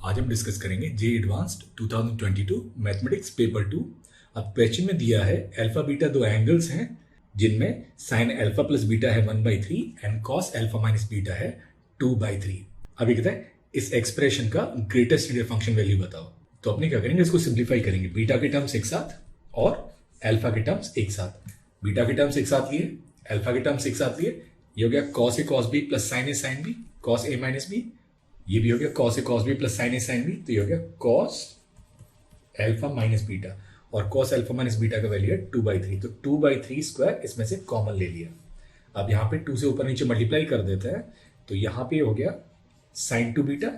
आज हम डिस्कस करेंगे जे एडवांस्ड 2022 मैथमेटिक्स पेपर 2। अब क्वेश्चन में दिया है अल्फा बीटा दो एंगल्स हैं जिनमें साइन अल्फा प्लस बीटा है 1/3 and cos alpha minus beta है 2/3। अभी कहता है इस एक्सप्रेशन का ग्रेटेस्ट इंटीजर फंक्शन वैल्यू बताओ। तो अपने क्या करेंगे, इसको सिंप्लीफाई करेंगे। बीटा के टर्म्स एक साथ और अल्फा के टर्म्स एक साथ। बीटा के टर्म्स एक साथ लिए, अल्फा के टर्म्स एक साथ लिए। ये हो गया cos A cos B plus sign A sine B, cos A minus B. ये भी हो गया cos A cos B plus sign A sine B. तो ये हो गया कॉस अल्फा माइनस बीटा, और कॉस अल्फा माइनस बीटा का वैल्यू है 2/3। तो 2/3 स्क्वायर इसमें से कॉमन ले लिया। अब यहाँ पे 2 से ऊपर नीचे मल्टीप्लाई कर देते हैं। तो यहाँ पे हो गया साइन 2 बीटा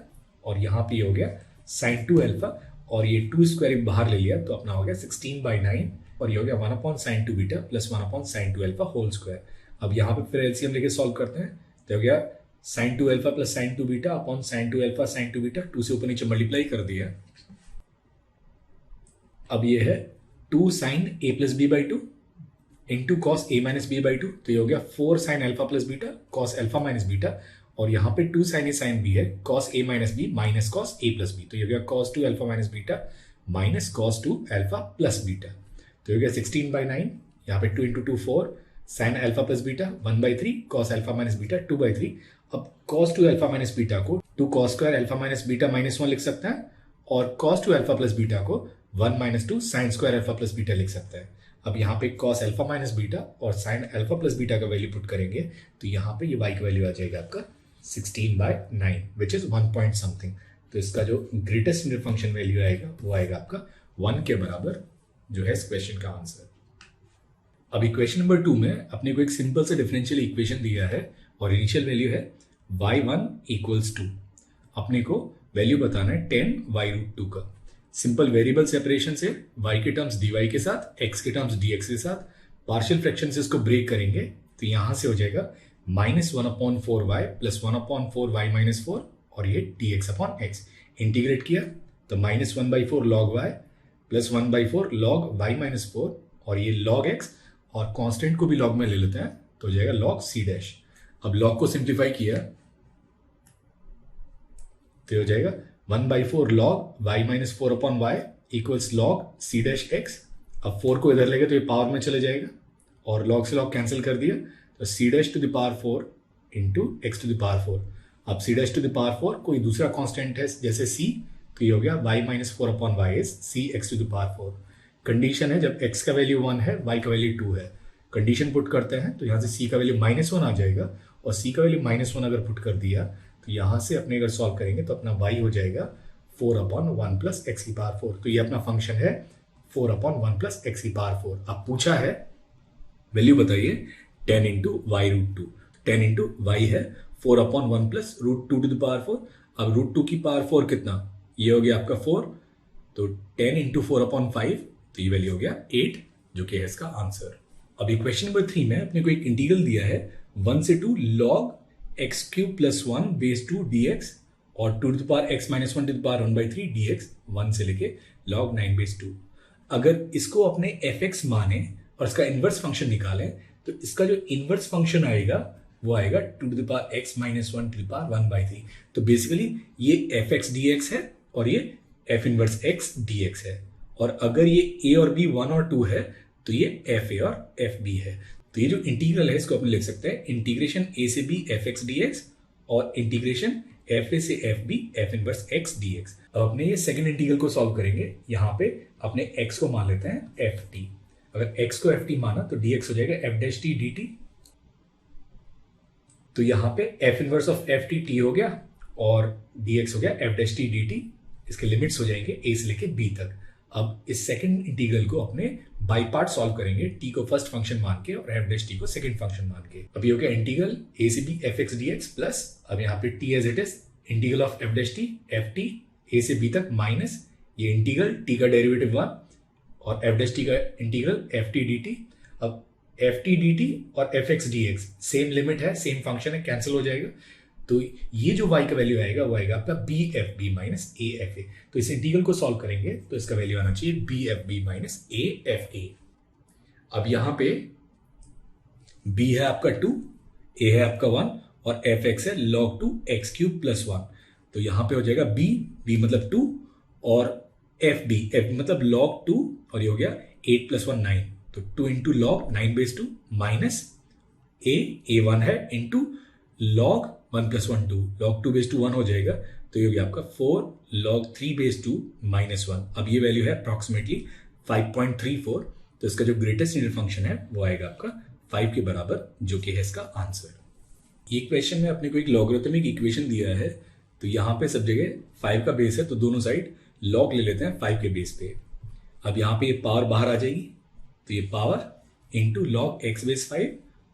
और यहाँ पे हो गया साइन 2 अल्फा, और ये 2 स्क्वायर बाहर ले लिया तो अपना हो गया 16/9, और ये हो गया 1/sin 2 beta plus 1/sin 2 alpha whole square. अब यहाँ पे फिर एलसीएम लेके सॉल्व करते हैं। तो हो गया sin 2 alpha plus sin 2 beta upon sin 2 alpha sin 2 beta. 2 से ऊपर नीचे मल्टीप्लाई कर दिया। अब ये है 2 sin a plus b by 2 into cos a minus b by 2। तो ये हो गया 4 sin alpha plus beta cos alpha minus beta, और यहाँ पे 2 sin a sin b है cos a minus b minus cos a plus b. तो ये हो गया cos 2 alpha minus beta minus cos 2 alpha plus beta. तो ये हो गया 16/9। यहाँ पे 2 into 2 4 sin alpha plus beta 1/3 cos alpha minus beta 2/3। अब cos 2 अल्फा माइनस बीटा को 2 cos square alpha minus beta -1 लिख सकता है, और cos 2 अल्फा प्लस बीटा को 1 - 2 sin square alpha plus beta लिख सकता है। अब यहाँ पे cos अल्फा माइनस बीटा और sin अल्फा प्लस बीटा का वैल्यू पुट करेंगे तो यहाँ पे ये y का वैल्यू आ जाएगा आपका 16/9 विच इज 1 पॉइंट समथिंग। तो इसका जो ग्रेटेस्ट इंटीजर फंक्शन वैल्यू आएगा वो आएगा आपका 1 के बराबर, जो है इस क्वेश्चन का आंसर। अब इक्वेशन नंबर 2 में अपने को एक सिंपल से डिफरेंशियल इक्वेशन दिया है और इनिशियल वैल्यू है y1 इक्वल्स 2। अपने को वैल्यू बताना है 10y√2 का। सिंपल वेरिएबल सेपरेशन से y के टर्म्स dy के साथ, x के टर्म्स dx के साथ, पार्शियल फ्रैक्शन से इसको ब्रेक करेंगे तो यहां से हो जाएगा -1/4y प्लस 1/4y माइनस 4, और ये dx/x। इंटीग्रेट किया तो -1/4 log y plus 1/4 log y minus 4, और ये log x, और कांस्टेंट को भी लॉग में ले लेते हैं तो हो जाएगा log c डैश। अब लॉग को सिंप्लीफाई किया तो हो जाएगा 1/4 log y minus 4/y equals log c dash x। अब 4 को इधर लेंगे तो ये पावर में चले जाएगा, और log से log कैंसिल कर दिया तो c dash to the power 4 into x to the power 4। अब c dash to the power 4 कोई दूसरा कांस्टेंट है जैसे c, तो ये हो गया y minus 4/y is c x to the power 4। Condition है जब x का वैल्यू 1 है y का वैल्यू 2 है। कंडीशन पुट करते हैं तो यहाँ से c का वैल्यू -1 आ जाएगा, और c का वैल्यू -1 अगर पुट कर दिया तो यहाँ से अपने अगर सॉल्व करेंगे तो अपना y हो जाएगा 4/1 प्लस x की पावर 4। तो ये अपना फंक्शन है 4/1 प्लस x की पावर 4। अब पूछा है वैल्यू बताइए 10 इंटू y√2। 10 इंटू y है 4/1 प्लस √2 टू द पावर 4। अब √2 की पावर 4 कितना, ये हो गया आपका 4, तो 10 इंटू 4/5, तो ये वैल्यू हो गया 8, जो कि है इसका आंसर। अब क्वेश्चन नंबर 3 में अपने को एक इंटीग्रल दिया है 1 से 2 log x³ + 1 बेस 2 dx, और 2 to the power x - 1 to the power 1/3 dx 1 से लेके log 9 बेस 2। अगर इसको अपने fx माने और इसका इनवर्स फंक्शन निकालें तो इसका जो इनवर्स फंक्शन आएगा वो आएगा 2 to the power x - 1 to the power 1/3। तो बेसिकली ये fx dx है और ये f इनवर्स x dx है, और अगर ये a और b 1 और 2 है तो ये fa और fb है। तो ये जो इंटीग्रल है इसको अपन लिख सकते हैं इंटीग्रेशन a से b fx dx और इंटीग्रेशन fa से fb f inverse x dx। अब अपने ये सेकंड इंटीग्रल को सॉल्व करेंगे। यहाँ पे अपने x को मान लेते हैं ft। अगर x को ft माना तो dx हो जाएगा f डैश t dt। तो यहाँ पे f inverse of ft t हो गया और dx हो गया f डैश t dt। इसके लिमिट्स हो जाएंगे a से लेके b तक। अब इस सेकंड इंटीग्रल को अपने बाई पार्ट सॉल्व करेंगे, t को फर्स्ट फंक्शन मान के और f डैश t को सेकंड फंक्शन मान के। अब ये हो गया इंटीग्रल a से b fx dx प्लस, अब यहाँ पे t as it is integral of f dash t ft a से b तक माइनस ये इंटीग्रल t का डेरिवेटिव 1 और f डैश t का इंटीग्रल ft dt। अब ft dt और fx dx सेम लिमिट है, सेम फंक्शन है, कैंसिल हो जाएगा। तो ये जो y का वैल्यू आएगा वो आएगा आपका bfb माइनस afa। तो इस इंटीग्रल को सॉल्व करेंगे तो इसका वैल्यू आना चाहिए bfb माइनस afa। अब यहाँ पे b है आपका 2, a है आपका 1 और fx है log 2 x³ + 1। तो यहाँ पे हो जाएगा बी मतलब 2 और एफ मतलब log 2 और ये हो गया 8 + 1 9, तो 2 इंटू लॉग 9/2 माइनस A1 है इंटू log 1 + 1 2, log 2/2 1 हो जाएगा, तो ये हो गया आपका 4 log 3/2 -1। अब ये वैल्यू है अप्रॉक्सीमेटली 5.34, तो इसका जो ग्रेटेस्ट इंटीजर फंक्शन है वो आएगा आपका 5 के बराबर, जो कि है इसका आंसर। ये क्वेश्चन में अपने को एक लॉगरिथमिक इक्वेशन दिया है, तो यहाँ पे सब जगह 5 का बेस है, तो दोनों साइड लॉग ले लेते हैं 5 के बेस पे। अब यहाँ पे ये पावर बाहर आ जाएगी, तो ये पावर इंटू log x/5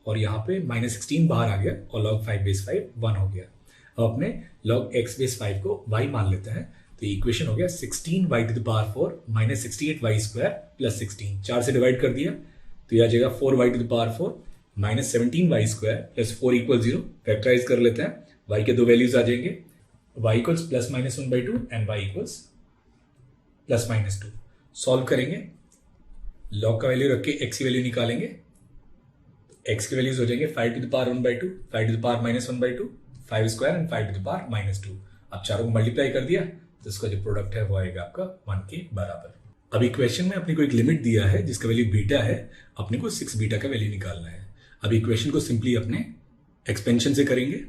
और यहाँ पे -16 बाहर आ गया और log 5/5 1 हो गया। अब अपने log x/5 को y मान लेते हैं, तो इक्वेशन हो गया 16y⁴ - 68y² + 16, 4 से डिवाइड कर दिया, तो यह आ जाएगा 4y⁴ - 17y² + 4 = 0। फैक्टराइज कर लेते हैं, y के दो वैल्यूज आ जाएंगे, y = +-1/2 एंड y = +-2। सॉल्व करेंगे, log का वैल्यू रख के x की वैल्यू निकालेंगे, x की वैल्यूज हो जाएंगे 5⁻⁴ 1/2, 5⁻⁻⁻⁴ -1/2, 5² एंड 5⁻⁻⁻²। अब चारों को मल्टीप्लाई कर दिया, तो इसका जो प्रोडक्ट है वो आएगा आपका 1 के बराबर। अब इक्वेशन में अपने को एक लिमिट दिया है जिसका वैल्यू बीटा है, अपने को 6 बीटा का वैल्यू निकालना है। अब इक्वेशन को सिंपली अपने एक्सपेंशन से करेंगे।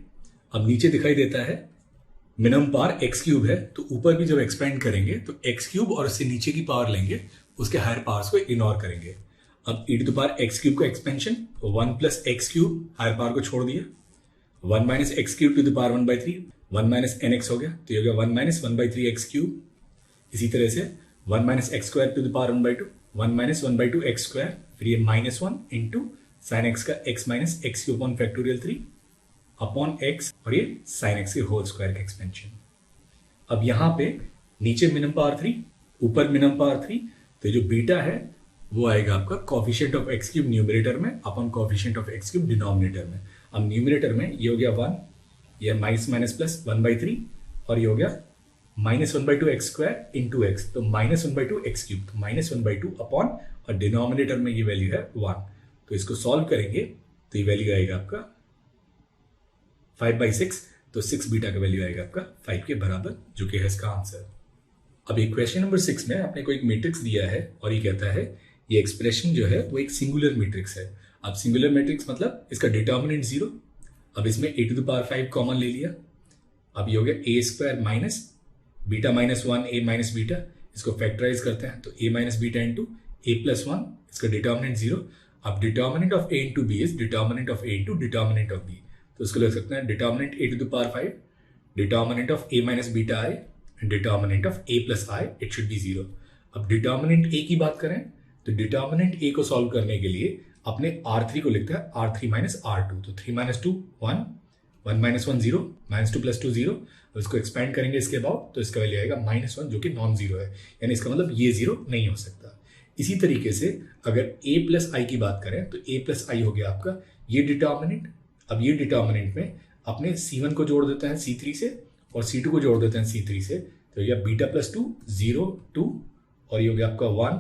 अब नीचे दिखाई देता है मिनिमम पावर x³ है, तो ऊपर भी जब एक्सपेंड करेंगे तो x³ और उससे नीचे की पावर लेंगे, उसके हायर पावर्स को इग्नोर करेंगे। अब e⁻x³ का एक्सपेंशन 1 + x³ हायर पावर को छोड़ दिया, 1 - x³ ⁻⁴ 1 - nx हो गया, तो ये हो गया 1 - 1/3 x³। इसी तरह से 1 - x² ⁻⁴ 1 - 1/2 x², फिर ये -1 इंटू साइन x का x - x³ अपॉन x और ये साइन x के होल स्क्वायर का एक्सपेंशन। अब यहां पे नीचे मिनिमम पावर 3, ऊपर मिनिमम पावर 3, तो जो बीटा है वो आएगा आपका कोएफिशिएंट ऑफ x³ न्यूमरेटर में upon coefficient of x³ denominator में। अब न्यूमरेटर में ये हो गया 1, ये -1/3 और ये हो गया -1/2 x² इंटू x, तो -1/2 x³, तो -1/2 अपॉन और डिनोमिनेटर में ये वैल्यू है 1, तो इसको सॉल्व करेंगे तो ये वैल्यू आएगा आपका 5/6, तो 6 बीटा का वैल्यू आएगा आपका 5 के बराबर, जो कि है इसका आंसर। अब इक्वेशन नंबर 6 में आपने को एक मैट्रिक्स दिया है और ये कहता है ये एक्सप्रेशन जो है वो एक सिंगुलर मैट्रिक्स है। अब सिंगुलर मैट्रिक्स मतलब इसका डिटर्मिनेंट 0। अब इसमें a⁵ कॉमन ले लिया, अब ये हो गया a² minus beta -1 a minus beta, इसको फैक्टराइज करते हैं तो a minus beta into a+1, इसका डिटर्मिनेंट 0। अब determinant of a into b is determinant of a into determinant of b, तो इसको लिख सकते हैं determinant a⁵, determinant of a minus beta i and determinant of a plus i, it should be 0। अब determinant a की बात करें तो डिटर्मिनेंट a को सॉल्व करने के लिए अपने R3 को लिखते हैं R3 माइनस R2, तो 3 - 2 1, 1 - 1 0, -2 + 2 0। इसको एक्सपेंड करेंगे इसके बाद तो इसका वैल्यू आएगा -1, जो कि नॉन जीरो है, यानी इसका मतलब ये 0 नहीं हो सकता। इसी तरीके से अगर a प्लस i की बात करें तो a प्लस i हो गया आपका ये डिटर्मिनेंट। अब ये डिटर्मिनेंट में अपने C1 को जोड़ देते हैं C3 से और C2 को जोड़ देते हैं C3 से, तो ये बीटा +2 0 2 और ये हो गया आपका 1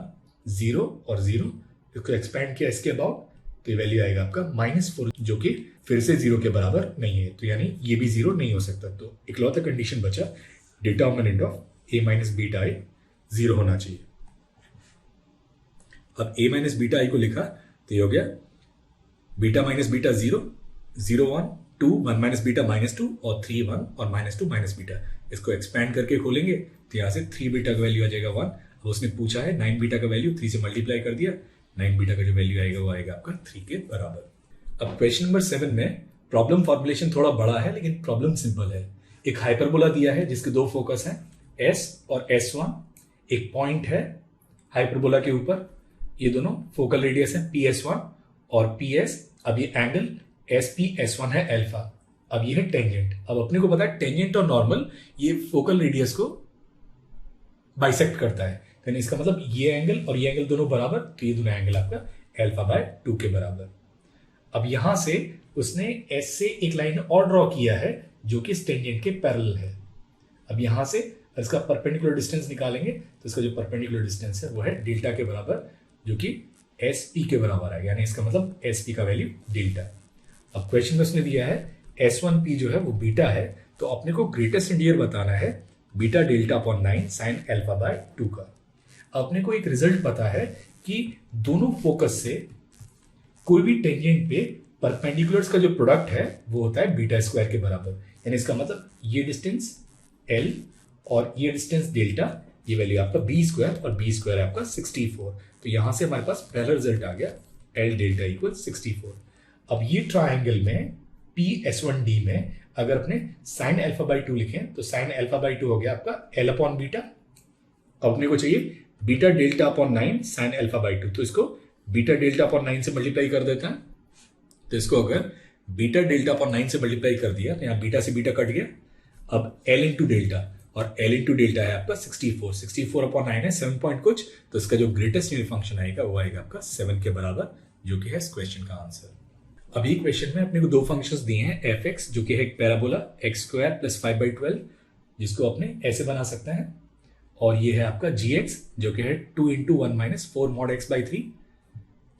0 और 0। इसको एक्सपेंड किया इसके अबाउट तो ये वैल्यू आएगा आपका -4, जो कि फिर से 0 के बराबर नहीं है, तो यानी ये भी 0 नहीं हो सकता। तो इकलौता कंडीशन बचा determinant of a minus beta i 0 होना चाहिए। अब a माइनस बीटा i को लिखा तो ये हो गया beta minus beta 0 0 1 2 1 minus beta -2 और 3 1 और -2 माइनस बीटा। इसको एक्सपैंड करके खोलेंगे तो यहाँ से 3 बीटा का वैल्यू आ जाएगा 1। अब उसने पूछा है 9 बीटा का वैल्यू, 3 से मल्टीप्लाई कर दिया, 9 बीटा का जो वैल्यू आएगा वो आएगा आपका 3 के बराबर। अब क्वेश्चन नंबर 7 में प्रॉब्लम फॉर्मुलेशन थोड़ा बड़ा है लेकिन प्रॉब्लम सिंपल है। एक हाइपरबोला दिया है जिसके दो फोकस हैं S और S1, एक पॉइंट है हाइपरबोला के ऊपर, ये दोनों फोकल रेडियस है PS1 और PS। अब ये एंगल SP/S1 है अल्फा। अब ये है टेंजेंट। अब अपने को पता है टेंजेंट और नॉर्मल ये फोकल रेडियस को बाइसेक्ट करता है, यानी इसका मतलब ये एंगल और ये एंगल दोनों बराबर, तो ये दोनों एंगल आपका α/2 के बराबर। अब यहां से उसने S से एक लाइन और ड्रॉ किया है जो कि इस टेंजेंट के पैरेलल है। अब यहां से इसका परपेंडिकुलर डिस्टेंस निकालेंगे तो इसका जो परपेंडिकुलर डिस्टेंस है वो है डेल्टा के बराबर, जो कि SP के बराबर है, यानी इसका मतलब SP का वैल्यू डेल्टा। अब क्वेश्चन में उसने दिया है S1P जो है वो बीटा है, तो अपने को ग्रेटेस्ट इंटीजर बताना है beta delta upon 9 sine alpha by 2 का। अपने को एक रिजल्ट पता है कि दोनों फोकस से कोई भी टेंजेंट पे परपेंडिकुलर्स का जो प्रोडक्ट है वो होता है बीटा स्क्वायर के बराबर। यानी इसका मतलब ये डिस्टेंस L और ये डिस्टेंस डेल्टा, ये वैल्यू आपका बी स्क्वायर और बी स्क्वायर आपका 64। तो यहां से हमारे पास पहला रिजल्ट आ गया L डेल्टा इक्वल 64। अब ये ट्राइंगल में PS1D में अगर अपने साइन अल्फा बाई 2 लिखें तो साइन अल्फा बाई 2 हो गया आपका L अपॉन बीटा। अपने को चाहिए beta delta upon 9 sine alpha by 2, तो इसको बीटा डेल्टा अपॉन 9 से मल्टीप्लाई कर देते हैं। तो इसको अगर बीटा डेल्टा अपॉन 9 से मल्टीप्लाई कर दिया तो यहाँ बीटा से बीटा कट गया। अब L इंटू डेल्टा, और L इंटू डेल्टा है आपका 64 अपॉन 9 है 7 पॉइंट कुछ, तो इसका जो ग्रेटेस्ट फंक्शन आएगा वो आएगा आपका 7 के बराबर, जो कि है इस क्वेश्चन का आंसर। अभी क्वेश्चन में अपने को दो फंक्शंस दिए हैं, fx जो कि है एक पैराबोला x² प्लस 5/12, जिसको अपने ऐसे बना सकते हैं, और ये है आपका gx जो कि है 2 इंटू 1 माइनस 4 मॉड x/3,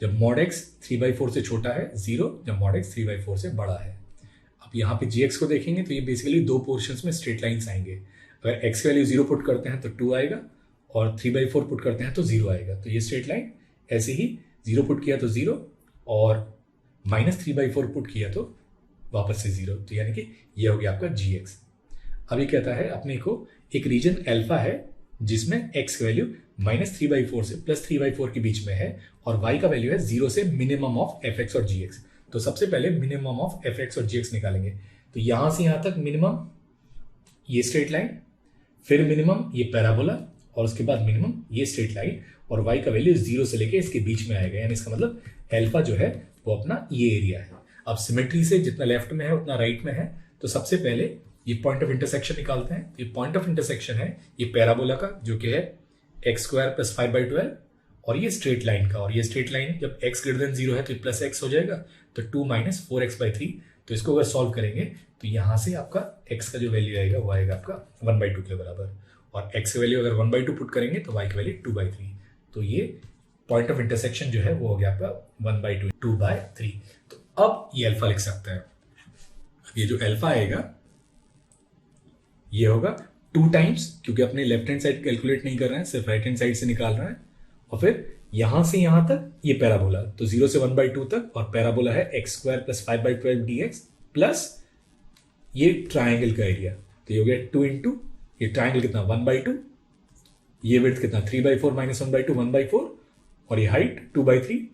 जब मॉड x 3/4 से छोटा है 0, जब मॉड x 3/4 से बड़ा है। अब यहाँ पे gx को देखेंगे तो ये बेसिकली दो पोर्शंस में स्ट्रेट लाइन्स आएंगे। अगर x की वैल्यू 0 पुट करते हैं तो 2 आएगा, और 3/4 पुट करते हैं तो 0 आएगा। तो ये स्ट्रेट लाइन ऐसे ही 0 पुट किया तो 0, और माइनस 3/4 पुट किया तो वापस से 0, तो यानी कि ये हो गया आपका gx। अभी कहता है अपने को एक रीजन अल्फा है जिसमें x की वैल्यू माइनस 3/4 से प्लस 3/4 के बीच में है, और y का वैल्यू है 0 से मिनिमम ऑफ fx और gx। तो सबसे पहले मिनिमम ऑफ fx और gx निकालेंगे। तो यहां से यहां तक मिनिमम ये स्ट्रेट लाइन, फिर मिनिमम ये पैराबोला, और उसके बाद मिनिमम ये स्ट्रेट लाइन, और y का वैल्यू 0 से लेके इसके बीच में आएगा। यानी इसका मतलब अल्फा जो है वो अपना ये एरिया है। अब सिमेट्री से जितना लेफ्ट में है उतना राइट में है, तो सबसे पहले ये पॉइंट ऑफ इंटरसेक्शन निकालते हैं। ये पॉइंट ऑफ इंटरसेक्शन है ये पैराबोला का जो कि है x² प्लस 5/12, और ये स्ट्रेट लाइन का, और ये स्ट्रेट लाइन जब x ग्रेटर देन 0 है तो प्लस x हो जाएगा, तो 2 माइनस 4x/3। तो इसको अगर सॉल्व करेंगे तो यहाँ से आपका x का जो वैल्यू आएगा वो आएगा आपका 1/2 के बराबर, और x की वैल्यू अगर 1/2 पुट करेंगे तो y की वैल्यू 2/3। तो ये पॉइंट ऑफ इंटरसेक्शन जो है वो हो गया आपका 1/2 2/3। तो अब ये अल्फा लिख सकते हैं। ये जो अल्फा आएगा ये होगा 2 टाइम्स, क्योंकि अपने लेफ्ट हैंड साइड कैलकुलेट नहीं कर रहे हैं, सिर्फ राइट हैंड साइड से निकाल रहे हैं, और फिर यहां से यहां तक ये पैराबोला, तो 0 से 1/2 तक, और पैराबोला है x² प्लस 5/12 dx प्लस ये ट्राइंगल का एरिया, तो ये हो गया 2 इंटू ये ट्राइंगल कितना 1/2, ये विड्थ कितना 3/4 माइनस 1/2 1/4, और ये हाइट 2/3।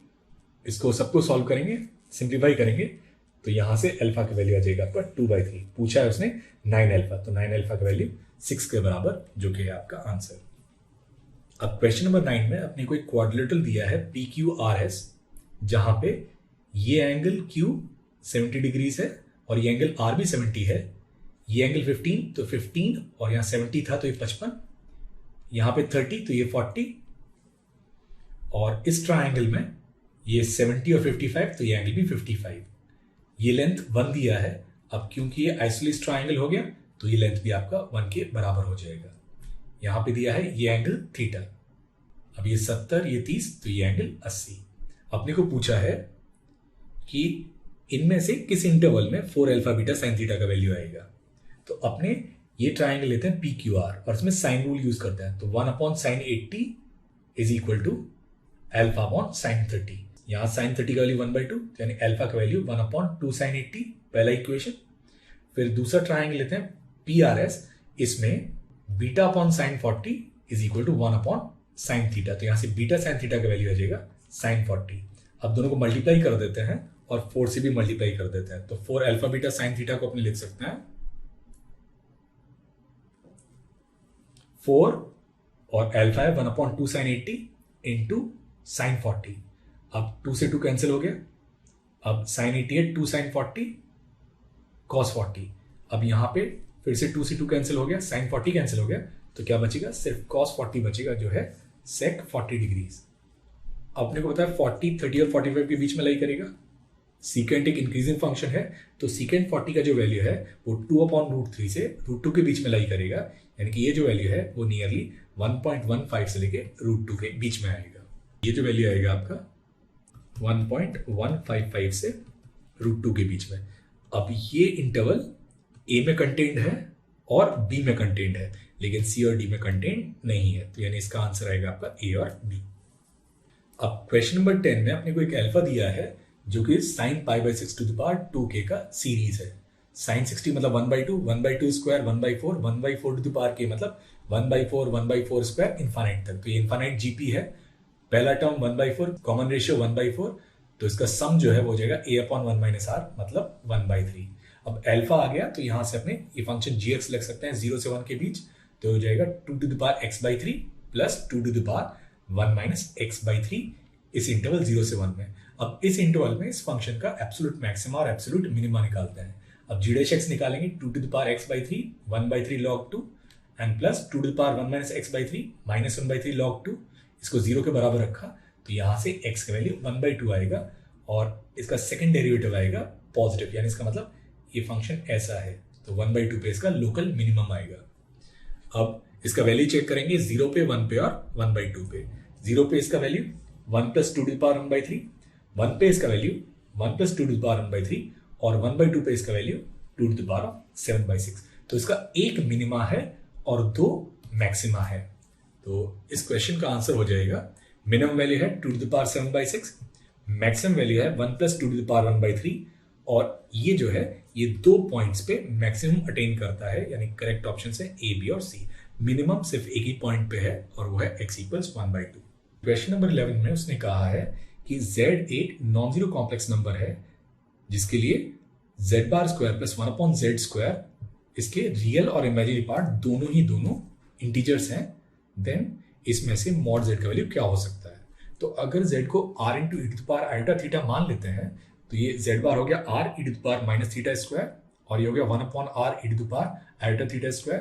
इसको सबको सॉल्व करेंगे, सिंप्लीफाई करेंगे, तो यहां से अल्फा की वैल्यू आ जाएगा आपका 2/3। पूछा है उसने 9 अल्फा, तो 9 अल्फा की वैल्यू 6 के बराबर, जो कि है आपका आंसर। अब क्वेश्चन नंबर 9 में अपने को एक क्वाड्रिलेटरल दिया है PQRS, जहां पे ये एंगल Q 70 डिग्रीज है, और ये एंगल R भी 70 है, ये एंगल 15 तो 15, और यहाँ 70 था तो ये 55, यहाँ पे 30 तो ये 40, और इस ट्राइंगल में ये 70 और 55 तो ये एंगल भी 55। ये लेंथ 1 दिया है। अब क्योंकि ये आइसोलेस ट्राइंगल हो गया तो ये लेंथ भी आपका 1 के बराबर हो जाएगा। यहां पे दिया है ये एंगल थीटा, अब ये 70 ये 30 तो ये एंगल 80। अपने को पूछा है कि इनमें से किस इंटरवल में 4 अल्फा बीटा साइन थीटा का वैल्यू आएगा। तो अपने ये ट्राइंगल लेते हैं PQR, और इसमें साइन रूल यूज करते हैं, तो 1/sin 80 is equal to alpha upon sine 30। यहाँ साइन 30 का वैल्यू 1/2, यानी अल्फा का वैल्यू 1/2sin 80, पहला इक्वेशन। फिर दूसरा ट्राइंगल लेते हैं PRS, इसमें beta upon sine 40 is equal to 1/sin theta, तो यहाँ से बीटा साइन थीटा का वैल्यू आ जाएगा साइन 40। अब दोनों को मल्टीप्लाई कर देते हैं और 4 से भी मल्टीप्लाई कर देते हैं, तो 4 अल्फा बीटा साइन थीटा को अपने लिख सकते हैं 4, और अल्फा है 1/2sin 80 इंटू साइन 40। अब 2 से 2 कैंसिल हो गया, अब साइन 80 है 2 sin 40 cos 40। अब यहां पे फिर से 2 से 2 कैंसिल हो गया, साइन 40 कैंसिल हो गया, तो क्या बचेगा सिर्फ cos 40 बचेगा, जो है sec 40 डिग्रीज। अपने को पता है 40 30 और 45 के बीच में लाई करेगा। सीकेंट एक इंक्रीजिंग फंक्शन है, तो सीकेंट 40 का जो वैल्यू है वो 2/√3 से √2 के बीच में लाई करेगा, यानी कि ये जो वैल्यू है वो नियरली 1.15 से लेके √2 के बीच में आएगा। ये जो वैल्यू आएगा आपका 1.155 से √2 के बीच में। अब ये इंटरवल ए में कंटेंट है और बी में कंटेंट है, लेकिन सी और डी में कंटेंट नहीं है। तो यानी इसका आंसर आएगा आपका ए और बी। अब क्वेश्चन नंबर 10 में अपने को एक अल्फा दिया है जो कि sin π/6 to the power 2k का सीरीज है। sin 60 मतलब 1/2, 1/2 square 1/4, 1/4 to the power k मतलब 1/4, 1/4 स्क्वायर इन्फाइनाइट तक। तो ये इन्फाइनाइट जीपी है। पहला टर्म 1/4, कॉमन रेशियो 1/4, तो इसका सम जो है वो हो जाएगा a/1 - r मतलब 1/3। अब अल्फा आ गया तो यहां से अपने ये फंक्शन gx लिख सकते हैं 0 से 1 के बीच, तो हो जाएगा 2 to the power x/3 plus 2 to the power 1 - x/3 इस इंटरवल 0 से 1 में। अब इस इंटरवल में इस फंक्शन का एब्सोल्यूट मैक्सिमा और एब्सोल्यूट मिनिमा निकालते हैं। अब g' निकालेंगे 2 to the power x/3 1/3 log 2 and plus 2 to the power 1 - x/3 -1/3 log 2। इसको 0 के बराबर रखा तो यहां से x का वैल्यू 1/2 आएगा और इसका सेकंड डेरिवेटिव आएगा पॉजिटिव, यानी इसका मतलब ये फंक्शन ऐसा है, तो 1/2 पे इसका लोकल मिनिमम आएगा। अब इसका वैल्यू चेक करेंगे 0 पे, 1 पे और 1/2 पे। 0 पे इसका वैल्यू 1 + 2 टू द पावर 1/3, 1 पे इसका वैल्यू 1 + 2 टू द पावर 1/3 और 1/2 पे इसका वैल्यू 2 टू द पावर 7/6। तो इसका एक मिनिमा है और 2 मैक्सिमा है। तो इस क्वेश्चन का आंसर हो जाएगा मिनिमम वैल्यू है 2 to the power 7/6, maximum value है 1 + 2 टू द पावर 1/3 और ये जो है ये 2 पॉइंट्स पे मैक्सिमम अटेन करता है, यानी करेक्ट ऑप्शन है ए, बी और सी। मिनिमम सिर्फ एक ही पॉइंट पे है और वो है x = 1/2। क्वेश्चन नंबर 11 में उसने कहा है कि z एक नॉन जीरो कॉम्प्लेक्स नंबर है जिसके लिए z bar square plus 1/z² इसके रियल और इमेजिनरी पार्ट दोनों इंटीजर्स हैं। देन इसमें से मॉड z का वैल्यू क्या हो सकता है। तो अगर z को r × e⁻θ मान लेते हैं तो ये z बार हो गया r e⁻θ² और ये हो गया 1/r e⁻θ²।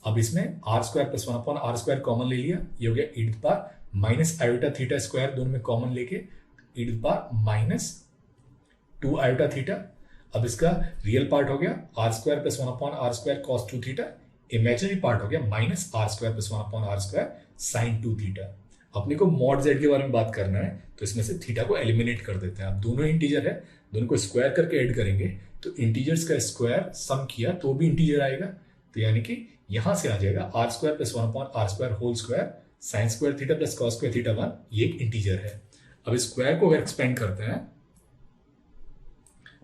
अब इसमें r² + 1/r² कॉमन ले लिया, ये हो गया e⁻−iθ², दोनों में कॉमन लेके e⁻²θ। अब इसका रियल पार्ट हो गया r² + 1/r² cos 2θ, imaginary part हो गया -r² + 1/r² sin 2θ। अपने को मॉड z के बारे में बात करना है तो इसमें से थीटा को एलिमिनेट कर देते हैं। अब दोनों इंटीजर है, दोनों को स्क्वायर करके ऐड करेंगे तो इंटीजर्स का स्क्वायर सम किया तो भी इंटीजर आएगा, तो यानी कि यहां से आ जाएगा r² + 1/r² whole square sin² θ + cos² θ 1, ये एक इंटीजर है। अब स्क्वायर को अगर एक्सपेंड करते हैं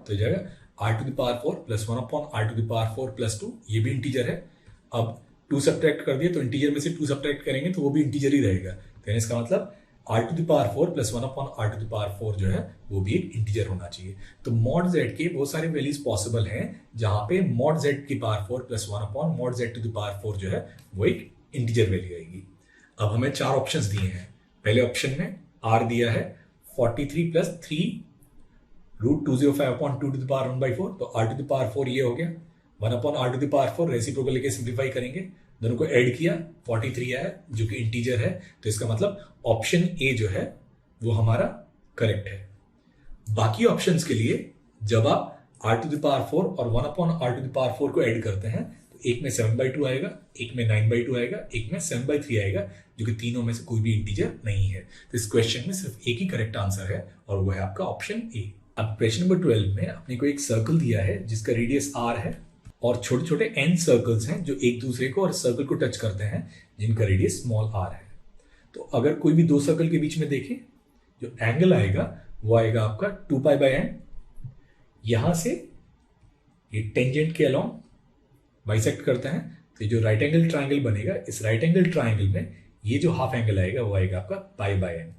तो जाएगा r⁴ + 1/r⁴ + 2, ये भी इंटीजर है। अब 2 सब्ट्रैक्ट कर दिए तो इंटीजर में से 2 सब्ट्रैक्ट करेंगे तो वो भी इंटीजर ही रहेगा, तो इसका मतलब r⁴ + 1/r⁴ जो है वो भी एक इंटीजर होना चाहिए। तो मॉड z के बहुत सारे वैल्यूज पॉसिबल हैं जहां पे मॉड z⁴ + 1/mod z⁴ जो है वो एक इंटीजर वैल्यू आएगी। अब हमें 4 ऑप्शंस दिए हैं। पहले ऑप्शन में r दिया है 43 + 3 √205/2 टू द पावर 1/4, तो r⁴ ये हो गया 1/r⁴ रेसिप्रोकल लेके सिंप्लीफाई करेंगे, दोनों को ऐड किया 43 आया जो कि इंटीजर है, तो इसका मतलब ऑप्शन ए जो है वो हमारा करेक्ट है। बाकी ऑप्शंस के लिए जब आप r⁴ और 1/r⁴ को ऐड करते हैं तो एक में 7/2 आएगा, एक में 9/2 आएगा, एक में 7/3 आएगा, जो कि तीनों में से कोई भी इंटीजर नहीं है। तो इस क्वेश्चन में सिर्फ एक ही करेक्ट आंसर है और वो है आपका ऑप्शन ए। अब क्वेश्चन नंबर 12 में अपने को एक सर्कल दिया है जिसका रेडियस r है और छोटे छोटे n सर्कल्स हैं जो एक दूसरे को और सर्कल को टच करते हैं जिनका रेडियस स्मॉल r है। तो अगर कोई भी 2 सर्कल के बीच में देखें जो एंगल आएगा वो आएगा आपका 2π/n। यहां से ये टेंजेंट के अलोंग बाइसेक्ट करते हैं तो ये जो राइट एंगल ट्राइंगल बनेगा, इस राइट एंगल ट्राइंगल में ये जो हाफ एंगल आएगा वो आएगा आपका π/n।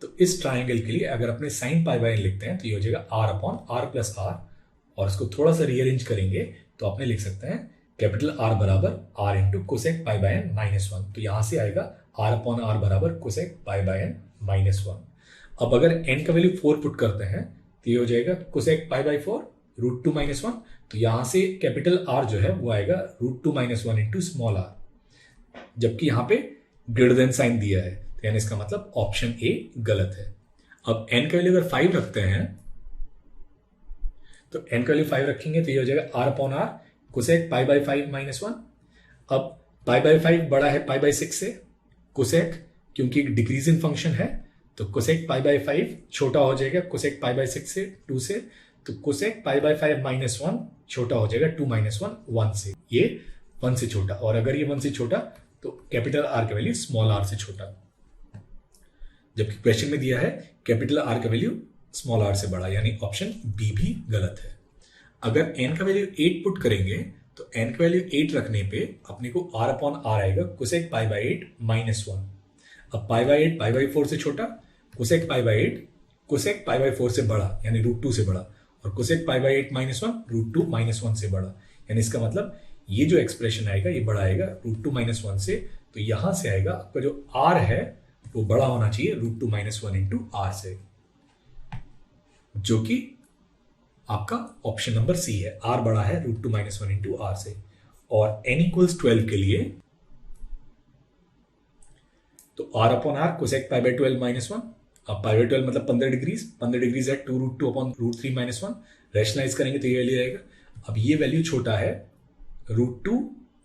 तो इस ट्राइंगल के लिए अगर अपने sin π/n लिखते हैं तो ये हो जाएगा r/r + r और इसको थोड़ा सा रीअरेंज करेंगे तो आपने लिख सकते हैं capital R = r × cosec π/n -1। तो यहां से आएगा r/r = cosec π/n -1। अब अगर n का वैल्यू 4 पुट करते हैं तो ये हो जाएगा cosec π/4 √2 - 1। तो यहां से कैपिटल R जो है वो आएगा √2 - 1 × स्मॉल r, जबकि यहां पे ग्रेटर देन साइन दिया है, तो यानी इसका मतलब ऑप्शन ए गलत है। अब n का वैल्यू अगर 5 रखते हैं तो n का वैल्यू 5 रखेंगे तो ये हो जाएगा r/r cosec π/5 -1। अब π/5 बड़ा है π/6 से, cosec क्योंकि एक डिक्रीजिंग फंक्शन है तो cosec π/5 छोटा हो जाएगा cosec π/6 से 2 से, तो कोसेक पाई बाय 5 माइनस 1 छोटा हो जाएगा 2 माइनस 1 1 से, ये 1 से छोटा, और अगर ये 1 से छोटा तो कैपिटल आर का वैल्यू स्मॉल आर से छोटा, जबकि क्वेश्चन में दिया है कैपिटल आर का वैल्यू स्मॉल आर से बड़ा, यानी ऑप्शन बी भी गलत है। अगर एन का वैल्यू 8 पुट करेंगे तो एन का वैल्यू 8 रखने पे अपने को आर अपॉन आर आएगा कोसेक पाई बाय 8 माइनस 1। अब पाई बाय 8 पाई बाय 4 से छोटा, cosec pi bye 8 cosec pi bye 4 से बड़ा यानी √2 से बड़ा, और cosec pi bye 8 minus 1 √2 minus 1 से बड़ा, यानी इसका मतलब ये जो एक्सप्रेशन आएगा ये बड़ा आएगा √2 माइनस 1 से। तो यहां से आएगा आपका जो आर है वो बड़ा होना चाहिए √2 माइनस 1 इंटू आर से, जो कि आपका ऑप्शन नंबर सी है, आर बड़ा है √2 माइनस 1 इंटू आर से। और n इक्वल्स 12 के लिए तो r upon r cosec pi by 12 minus 1, अब पाई बाय 12 मतलब 15 डिग्रीज है 2√2 अपॉन √3 माइनस 1, रैशनलाइज करेंगे तो ये वैल्यू आएगा। अब ये वैल्यू छोटा है √2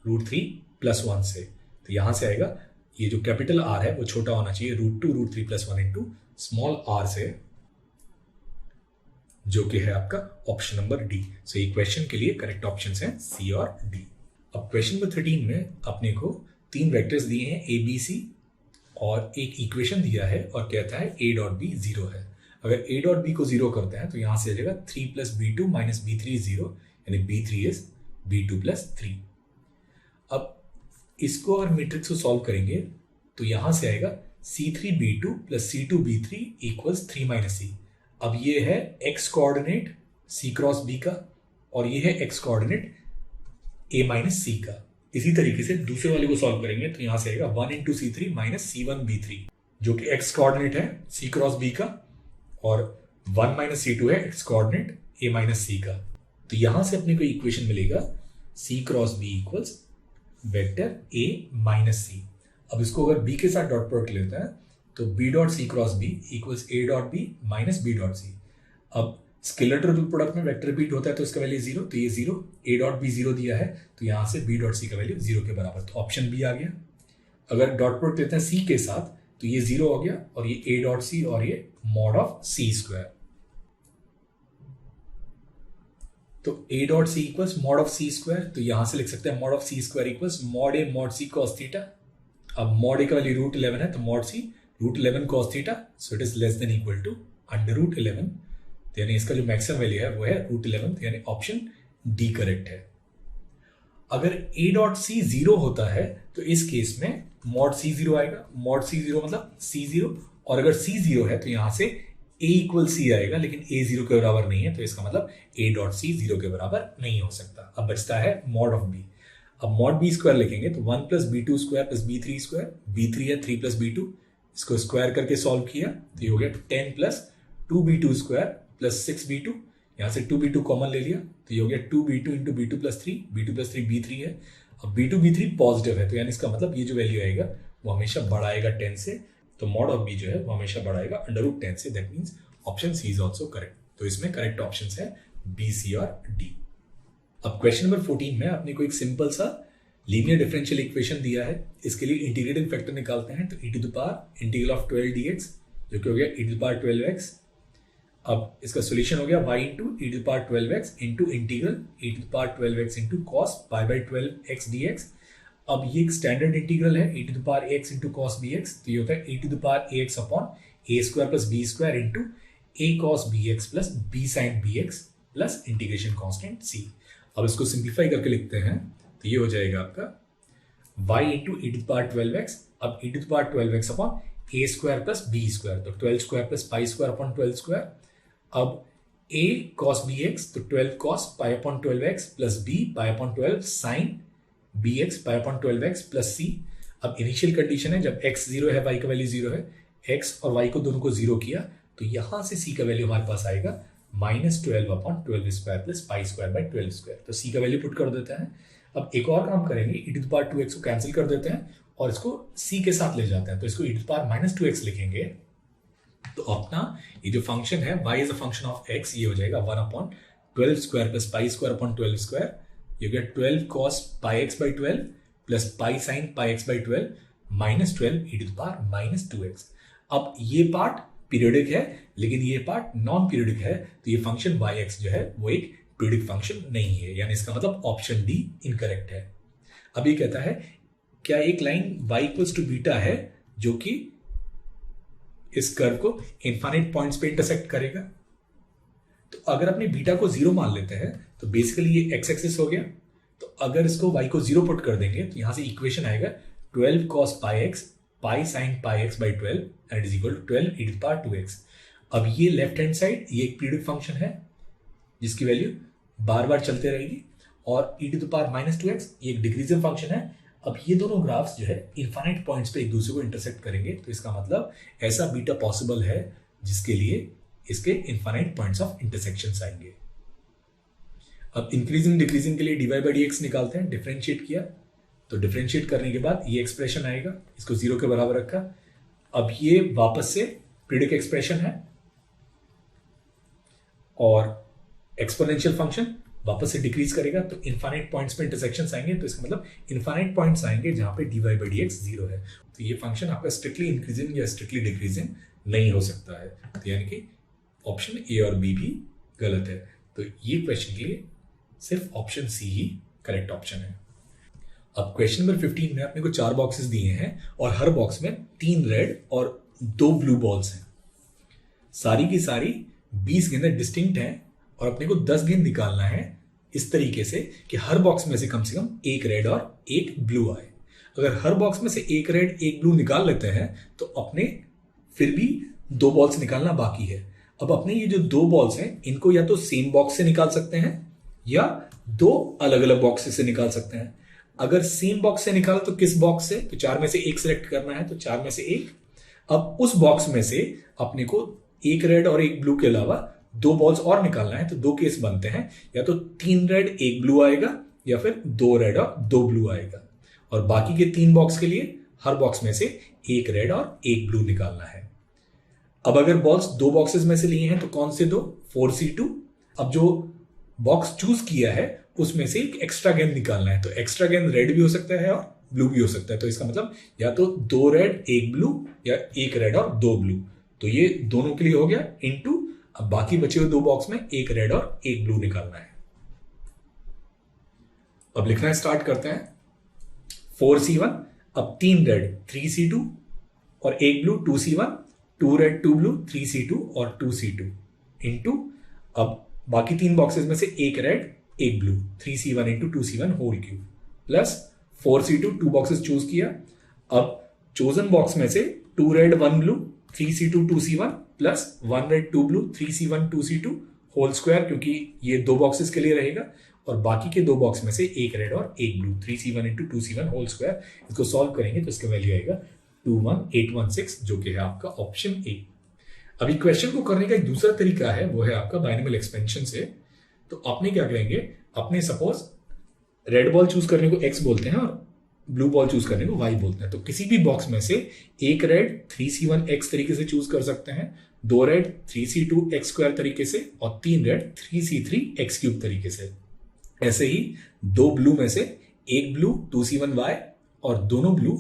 √3 प्लस 1 से, तो यहां से आएगा ये जो कैपिटल आर है वो छोटा होना चाहिए √2 √3 प्लस 1 इंटू स्मॉल आर से, जो कि है आपका ऑप्शन नंबर डी। सो ये क्वेश्चन के लिए करेक्ट ऑप्शंस हैं सी और डी। अब क्वेश्चन नंबर 13 में अपने को 3 वेक्टर्स दिए हैं ए बी सी और एक इक्वेशन दिया है और कहता है a डॉट बी 0 है। अगर a डॉट बी को 0 करते हैं तो यहां से आ जाएगा 3 plus b2 minus b3 is 0, यानी b3 इज b2 प्लस 3। अब इसको अगर मैट्रिक्स को सॉल्व करेंगे तो यहां से आएगा c3b2 plus c2b3 equals 3 minus c। अब ये है x coordinate c cross b का और ये है x coordinate a minus c का। इसी तरीके से दूसरे वाले को सॉल्व करेंगे तो यहां से आएगा 1 इंटू c3 माइनस c1b3, जो कि x कोऑर्डिनेट है c क्रॉस b का, और 1 माइनस c2 है x coordinate a minus c का। तो यहां से अपने को इक्वेशन मिलेगा c cross b equals vector a minus c। अब इसको अगर b के साथ डॉट प्रोडक्ट लेते हैं तो b dot c cross b equals a dot b minus b dot c। अब स्केलर ट्रिपल प्रोडक्ट में वेक्टर रिपीट होता है तो इसका वैल्यू 0, तो ये 0, a डॉट b 0 दिया है तो यहां से b डॉट c का वैल्यू 0 के बराबर, तो ऑप्शन बी आ गया। अगर डॉट प्रोडक्ट लेते हैं c के साथ तो ये 0 हो गया और ये a डॉट c और ये मॉड ऑफ c स्क्वायर, तो a dot c equals mod of c square, तो यहां से लिख सकते हैं mod of c square equals mod a mod c cos theta. अब मॉड a का वैल्यू √11 है तो mod c √11 cos theta, so it is less than equal to √11, तो यानी इसका जो मैक्सिमम वैल्यू है वो है √11, यानी ऑप्शन डी करेक्ट है। अगर a डॉट c 0 होता है तो इस केस में मॉड c 0 आएगा, मॉड c 0 मतलब c 0, और अगर c 0 है तो यहां से a इक्वल c आएगा, लेकिन a 0 के बराबर नहीं है तो इसका मतलब a डॉट c 0 के बराबर नहीं हो सकता। अब बचता है मॉड ऑफ b। अब मॉड b स्क्वायर लिखेंगे तो 1 plus b2 square plus b3 square, b3 है 3 प्लस b2, इसको स्क्वायर करके सॉल्व किया तो ये हो गया 10 plus 2b2 square plus 6b2, यहां से 2b2 कॉमन ले लिया तो ये हो गया 2b2 into b2 plus 3, b2 plus 3 b3 है। अब b2 b3 पॉजिटिव है तो यानी इसका मतलब ये जो वैल्यू आएगा वो हमेशा बड़ा आएगा 10 से, तो मॉड ऑफ b जो है वो हमेशा बड़ा आएगा √10 से, that means option C is also correct. तो इसमें करेक्ट ऑप्शंस है बी सी और डी। अब क्वेश्चन नंबर 14 में आपने को एक सिंपल सा लीनियर डिफरेंशियल इक्वेशन दिया है, इसके लिए इंटीग्रेटिंग फैक्टर निकालते हैं तो e to the power integral of 12 dx जो कि हो गया e to the power 12x। अब इसका सॉल्यूशन हो गया y into e to the power 12x into integral e to the power 12x into cos pi by 12x dx। अब ये एक स्टैंडर्ड इंटीग्रल है e to the power x into cos bx, तो ये होता है e to the power ax upon a square plus b square into a cos bx plus b sin bx plus integration constant c। अब इसको simplify करके लिखते हैं तो ये हो जाएगा आपका y into e to the power 12x, अब e to the power 12x upon a square plus b square, तो 12 square plus pi square upon 12 square. अब a cos bx तो 12 cos pi upon 12x plus b pi upon 12 sin bx pi upon 12x plus c। अब initial condition है जब x 0 है y का value 0 है, x और y को दोनों को 0 किया तो यहां से c का वैल्यू हमारे पास आएगा -12 upon 12 square plus pi square by 12 square, तो c का वैल्यू पुट कर देते हैं। अब एक और काम करेंगे, e to the power 2x को कैंसिल कर देते हैं और इसको c के साथ ले जाते हैं, तो इसको e to the power -2x लिखेंगे तो अपना ये जो फंक्शन है y is a function of x, ये हो जाएगा 1 upon 12 square plus pi square upon 12 square, ये हो गया 12 cos pi x by 12 plus pi sine pi x by 12 -12 e to the power -2x। अब ये पार्ट पीरियडिक है, लेकिन ये पार्ट नॉन पीरियडिक है, तो ये फंक्शन वाई एक्स जो है वो एक पीरियडिक फंक्शन नहीं है, यानी इसका मतलब ऑप्शन डी इनकरेक्ट है। अब ये कहता है क्या एक line y equals to beta है जो कि इस कर्व को इनफाइनाइट पॉइंट्स पे इंटरसेक्ट करेगा। तो अगर अपने बीटा को 0 मान लेते हैं तो बेसिकली ये एक्स एक्सिस हो गया। तो अगर इसको y को 0 पुट कर देंगे तो यहां से इक्वेशन आएगा 12 cos pi x pi sine pi x by 12 and it is equal to 12 e to power 2x। अब ये लेफ्ट हैंड साइड ये एक पीरियडिक फंक्शन है जिसकी वैल्यू बार बार चलते रहेगी, और e टू पावर -2x ये एक डिक्रीजिंग फंक्शन है। अब ये दोनों ग्राफ्स जो है इनफाइनाइट पॉइंट्स पे एक दूसरे को इंटरसेक्ट करेंगे, तो इसका मतलब ऐसा बीटा पॉसिबल है जिसके लिए इसके इनफाइनाइट पॉइंट्स ऑफ इंटरसेक्शंस आएंगे। अब इंक्रीजिंग डिक्रीजिंग के लिए dy बाई डी एक्स निकालते हैं, डिफरेंशिएट किया तो डिफरेंशिएट करने के बाद ये एक्सप्रेशन आएगा, इसको 0 के बराबर रखा। अब ये वापस से पीरियडिक एक्सप्रेशन है और एक्सपोनेंशियल फंक्शन वापस से डिक्रीज करेगा, तो इनफाइनाइट पॉइंट्स पे इंटरसेक्शंस आएंगे, तो इसका मतलब इनफाइनाइट पॉइंट्स आएंगे जहां पे dy बाई डी एक्स 0 है। तो ये फंक्शन आपका स्ट्रिक्टली इंक्रीजिंग या स्ट्रिक्टली डिक्रीजिंग नहीं हो सकता है, तो यानी कि ऑप्शन ए और बी भी गलत है। तो ये क्वेश्चन के लिए सिर्फ ऑप्शन सी ही करेक्ट ऑप्शन है। अब क्वेश्चन नंबर 15 में अपने को 4 बॉक्सेस दिए हैं और हर बॉक्स में 3 रेड और 2 ब्लू बॉल्स हैं। सारी की सारी 20 गेंदें डिस्टिंक्ट हैं और अपने को 10 गेंद निकालना है इस तरीके से कि हर बॉक्स में से कम एक रेड और एक ब्लू आए। अगर हर बॉक्स में से एक रेड एक ब्लू निकाल लेते हैं तो अपने फिर भी 2 बॉल्स निकालना बाकी है। अब अपने ये जो 2 बॉल्स हैं इनको या तो सेम बॉक्स से निकाल सकते हैं या 2 अलग अलग बॉक्सेस से निकाल सकते हैं। अगर सेम बॉक्स से निकालो तो किस बॉक्स से, तो 4 में से एक सिलेक्ट करना है, तो 4 में से एक। अब उस बॉक्स में से अपने को एक रेड और एक ब्लू के अलावा 2 बॉल्स और निकालना है, तो 2 केस बनते हैं, या तो 3 रेड 1 ब्लू आएगा या फिर 2 रेड और 2 ब्लू आएगा। और बाकी के 3 बॉक्स के लिए हर बॉक्स में से एक रेड और एक ब्लू निकालना है। अब अगर बॉल्स 2 बॉक्सेस में से लिए हैं तो कौन से 2, 4C2। अब जो बॉक्स चूज किया है उसमें से एक एक्स्ट्रा गेंद निकालना है, तो एक्स्ट्रा गेंद रेड भी हो सकता है और ब्लू भी हो सकता है, तो इसका मतलब या तो 2 रेड 1 ब्लू या 1 रेड और 2 ब्लू। तो ये दोनों के लिए हो गया इनटू, अब बाकी बचे हुए 2 बॉक्स में एक रेड और एक ब्लू निकालना है। अब लिखना स्टार्ट करते हैं। 4C1, अब 3 रेड 3C2 और 1 blue 2C1, 2 red 2 blue 3C2 और 2C2 इनटू, अब बाकी 3 बॉक्सेस में से एक रेड एक blue 3C1 into 2C1 whole cube plus 4C2, 2 boxes choose किया। अब चोजन बॉक्स में से 2 red 1 blue 3C2 2C1 plus 1 red 2 blue 3C1 2C2 whole square, क्योंकि ये 2 बॉक्सेस के लिए रहेगा, और बाकी के 2 बॉक्स में से एक रेड और एक blue 3C1 into 2C1 whole square. इसको सॉल्व करेंगे तो इसका वैल्यू आएगा 21816, जो कि है आपका ऑप्शन ए। अभी क्वेश्चन को करने का एक दूसरा तरीका है, वो है आपका बाइनोमियल एक्सपेंशन से। तो आपने क्या करेंगे, अपने सपोज रेड बॉल चूज करने को x बोलते हैं और ब्लू बॉल चूज करने को y बोलते हैं, तो किसी भी बॉक्स में से एक रेड 3C1 x तरीके से चूज कर सकते हैं, 2 रेड 3C2 x स्क्वायर तरीके से, और 3 रेड 3C3 x क्यूब तरीके से। ऐसे ही 2 ब्लू में से एक ब्लू 2C1 y और दोनों ब्लू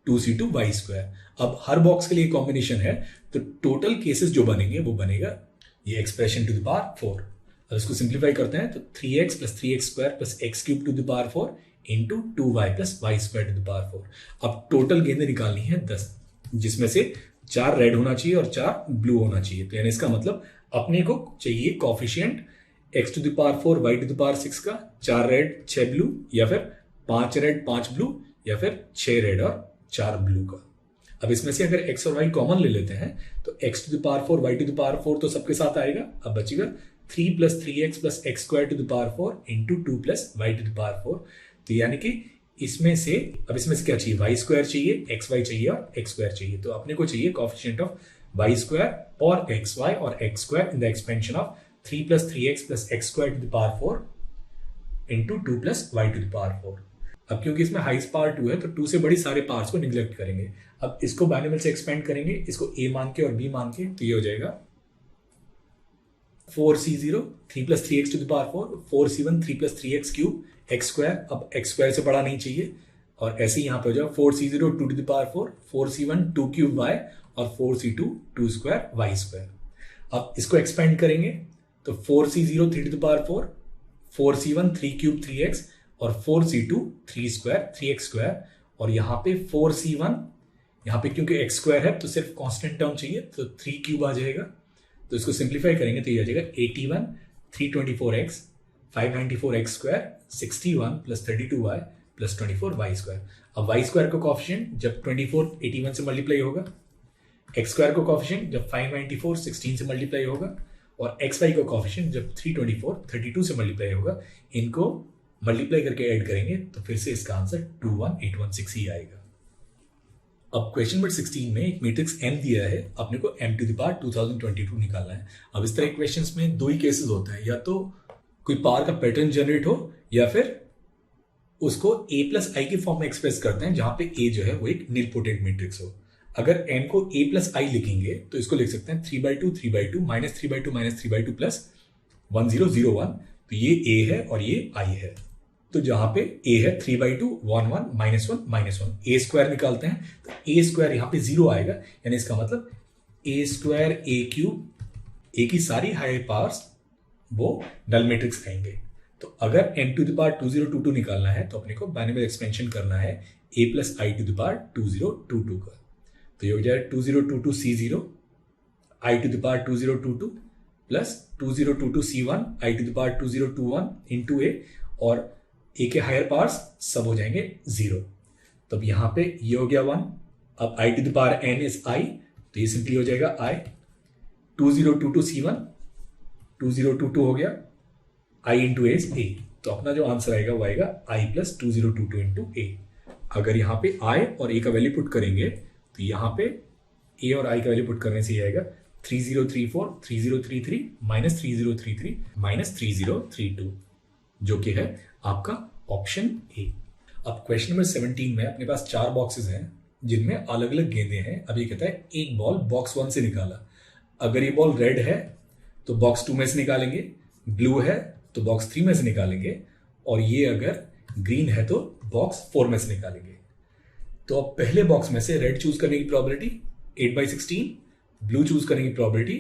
2C2 y स्क्वायर। अब हर बॉक्स के लिए कॉम्बिनेशन है, तो टोटल केसेस जो बनेंगे वो बनेगा ये एक्सप्रेशन टू द पावर 4। अब इसको सिंप्लीफाई करते हैं तो 3x plus 3x square plus x cube to the power 4 into 2y plus y square to the power 4। अब टोटल गेंदें निकालनी है 10, जिसमें से 4 रेड होना चाहिए और 4 ब्लू होना चाहिए। तो यानी इसका मतलब अपने को चाहिए coefficient x to the power 4 y to the power 6 का, 4 रेड 6 ब्लू, या फिर 5 रेड 5 ब्लू, या फिर 6 रेड और 4 ब्लू का। अब इसमें से अगर x और y कॉमन ले लेते हैं तो x to the power 4 y to the power 4 तो सबके साथ आएगा। अब बचेगा 3 plus 3x plus x square to the power 4 into 2 plus y to the power 4। तो यानी कि इसमें से क्या चाहिए, y स्क्वायर चाहिए, xy चाहिए और x स्क्वायर चाहिए। तो अपने को चाहिए कोएफिशिएंट ऑफ y स्क्वायर और xy और x square in the expansion of 3 plus 3x plus x square to the power 4 into 2 plus y to the power 4। अब क्योंकि इसमें हाईएस्ट पावर 2 है तो 2 से बड़ी सारे पार्ट्स को निग्लेक्ट करेंगे। अब इसको बाइनोमियल से एक्सपेंड करेंगे, इसको a मान के और b मान के, तो ये हो जाएगा 4C0 3 plus 3x to the power 4, 4C1 3 plus 3x cube x square. अब x स्क्वायर से बड़ा नहीं चाहिए और ऐसे ही यहाँ पे हो जाएगा 4c0 2 to the power 4, 4c1 2 cube y और 4c2 2 square y square। अब इसको एक्सपेंड करेंगे तो 4c0 3 to the power 4, 4c1 3 cube 3x और 4c2 3 square 3x square, और यहाँ पे 4c1, यहाँ पे क्योंकि x square है तो सिर्फ कांस्टेंट टर्म चाहिए तो 3 क्यूब आ जाएगा, तो इसको सिंप्लीफाई करेंगे तो ये आ जाएगा 81 324x 594x square 61 plus 32y plus 24y square। अब y square का कोएफिशिएंट जब 24 81 से मल्टीप्लाई होगा, x square का कोएफिशिएंट जब 594 16 से मल्टीप्लाई होगा, और xy का कोएफिशिएंट जब 324 32 से मल्टीप्लाई होगा। इनको मल्टीप्लाई करके ऐड करेंगे तो फिर से इसका आंसर 21816 ही आएगा। अब क्वेश्चन नंबर 16 में एक मैट्रिक्स m दिया है, अपने को m टू द पावर 2022 निकालना है। अब इस तरह के क्वेश्चंस में दो ही केसेस होते हैं, या तो कोई पावर का पैटर्न जनरेट हो या फिर उसको a प्लस आई के फॉर्म में एक्सप्रेस करते हैं, जहां पे a जो है वो एक नीलपोटेंट मैट्रिक्स हो। अगर m को a प्लस आई लिखेंगे तो इसको लिख सकते हैं 3/2 3/2 -3/2 -3/2 प्लस 1001, तो ये a है और ये i है। तो जहां पे a है 3/2 1 1 -1 -1, a स्क्वायर निकालते हैं तो a स्क्वायर यहाँ पे 0 आएगा, यानी इसका मतलब a square a cube, a की सारी हायर पावर्स वो नल मैट्रिक्स आएंगे। तो अगर m टू द पावर 2022 निकालना है तो अपने को बाइनरी एक्सपेंशन करना है a plus i to the power 2022 का, तो ये हो जाए 2022 c0 i to the power 2022 plus 2022 c1 i to the power 2021 into a, और a के हायर पावर्स सब हो जाएंगे 0। तो अब यहाँ पे ये हो गया 1, अब i to the power n is i, तो ये सिंपली हो जाएगा i 2022 c1 2022 हो गया i into a is a, तो अपना जो आंसर आएगा वो आएगा i प्लस 2022 इंटू a। अगर यहाँ पे i और a का वैल्यू पुट करेंगे तो यहाँ पे a और i का वैल्यू पुट करने से ये आएगा 3034 3033 -3033 -3032, जो कि है आपका ऑप्शन ए। अब क्वेश्चन नंबर 17 में अपने पास 4 बॉक्सेस हैं जिनमें अलग अलग गेंदें हैं। अब ये कहता है एक बॉल बॉक्स 1 से निकाला, अगर ये बॉल रेड है तो बॉक्स 2 में से निकालेंगे, ब्लू है तो बॉक्स 3 में से निकालेंगे, और ये अगर ग्रीन है तो बॉक्स 4 में से निकालेंगे। तो अब पहले बॉक्स में से रेड चूज करने की प्रोबेबिलिटी 8/16, ब्लू चूज करने की प्रोबेबिलिटी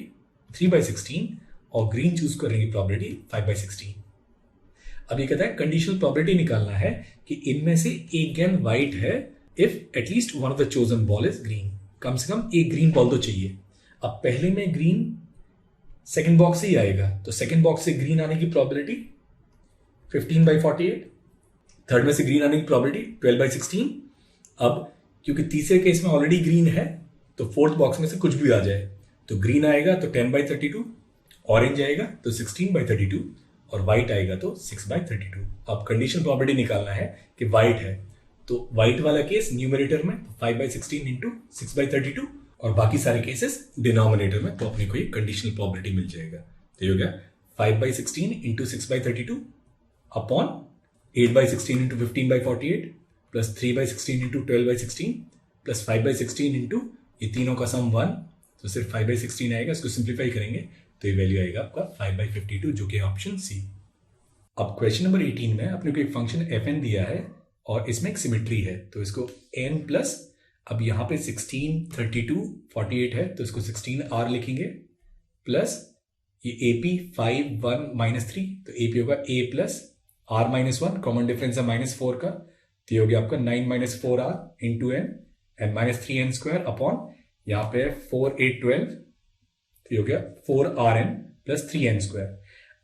3/16 और ग्रीन चूज करने की प्रोबेबिलिटी 5/16। अब ये कहता है कंडीशनल प्रोबेबिलिटी निकालना है कि इनमें से एक गेंद व्हाइट है if at least one of the chosen ball is green, कम से कम एक ग्रीन बॉल तो चाहिए। अब पहले में ग्रीन सेकंड बॉक्स से ही आएगा, तो सेकंड बॉक्स से ग्रीन आने की प्रोबेबिलिटी 15/48, थर्ड में से ग्रीन आने की प्रोबेबिलिटी 12/16। अब क्योंकि तीसरे केस में ऑलरेडी ग्रीन है तो फोर्थ बॉक्स में से कुछ भी आ जाए, तो ग्रीन आएगा तो 10/32, ऑरेंज आएगा तो 16/32 और व्हाइट आएगा तो 6/32। अब कंडीशन प्रोबेबिलिटी निकालना है कि व्हाइट है, तो व्हाइट वाला केस न्यूमरेटर में 5/16 इंटू 6/32 और बाकी सारे केसेस डिनोमिनेटर में, तो अपने को ये कंडीशनल प्रोबेबिलिटी मिल जाएगा। तो ये हो गया 5/16 into 6/32 upon 8/16 into 15/48 plus 3/16 into 12/16 plus 5/16 into ये तीनों का सम 1, तो सिर्फ 5/16 आएगा। इसको सिंप्लीफाई करेंगे तो ये वैल्यू आएगा आपका 5/52, जो कि ऑप्शन सी। अब क्वेश्चन नंबर 18 में अपने को एक फंक्शन fn दिया है और इसमें एक सिमेट्री है, तो इसको n प्लस, अब यहाँ पे 16 32 48 है तो इसको 16r लिखेंगे, प्लस ये AP 5 1 -3, तो AP होगा a plus r -1, common difference है -4 का, तो ये हो गया आपका 9 - 4r into n and -3n square upon यहाँ पे 4 8 12, तो ये हो गया 4rn प्लस 3n स्क्वायर।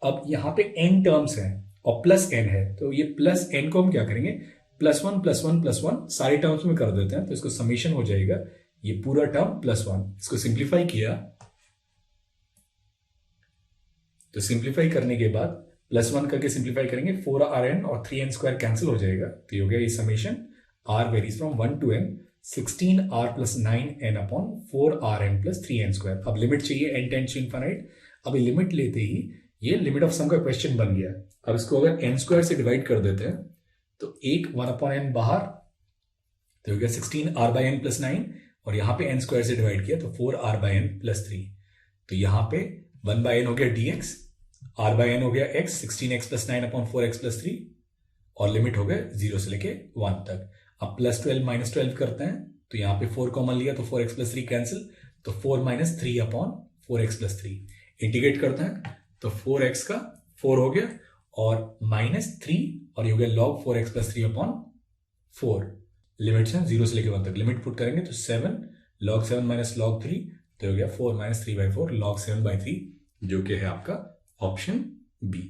अब यहाँ पे n टर्म्स हैं और प्लस n है, तो ये प्लस n को हम क्या करेंगे +1 +1 +1 सारे टर्म्स में कर देते हैं, तो इसको समेशन हो जाएगा ये पूरा टर्म +1। इसको सिंप्लीफाई किया तो सिंप्लीफाई करने के बाद +1 करके सिंप्लीफाई करेंगे 4rn और 3n स्क्वायर कैंसिल हो जाएगा, तो ये हो गया ये summation r varies from 1 to n 16r + 9n upon 4rn + 3n square. अब लिमिट चाहिए n टेंड्स टू इनफाइनाइट। अब ये लिमिट लेते ही ये लिमिट ऑफ सम का क्वेश्चन बन गया। अब इसको अगर n स्क्वायर से डिवाइड कर देते हैं तो एक 1/n बाहर, तो हो गया 16r/n + 9 और यहाँ पे n स्क्वायर से डिवाइड किया तो 4r/n + 3, तो यहाँ पे 1/n हो गया dx, r/n हो गया x 16x + 9 अपॉन 4x + 3 और लिमिट हो गया 0 से लेके 1 तक। अब +12 -12 करते हैं, तो यहाँ पे 4 कॉमन लिया तो 4x + 3 कैंसिल, तो 4 - 3 अपॉन 4x + 3 इंटीग्रेट करते हैं तो 4x का 4 हो गया और -3 और ये हो गया log 4x + 3 अपॉन 4। लिमिट्स हैं 0 से लेकर 1 तक, लिमिट पुट करेंगे तो 7 log 7 - log 3 तो हो गया 4 - 3/4 log 7/3, जो कि है आपका ऑप्शन बी।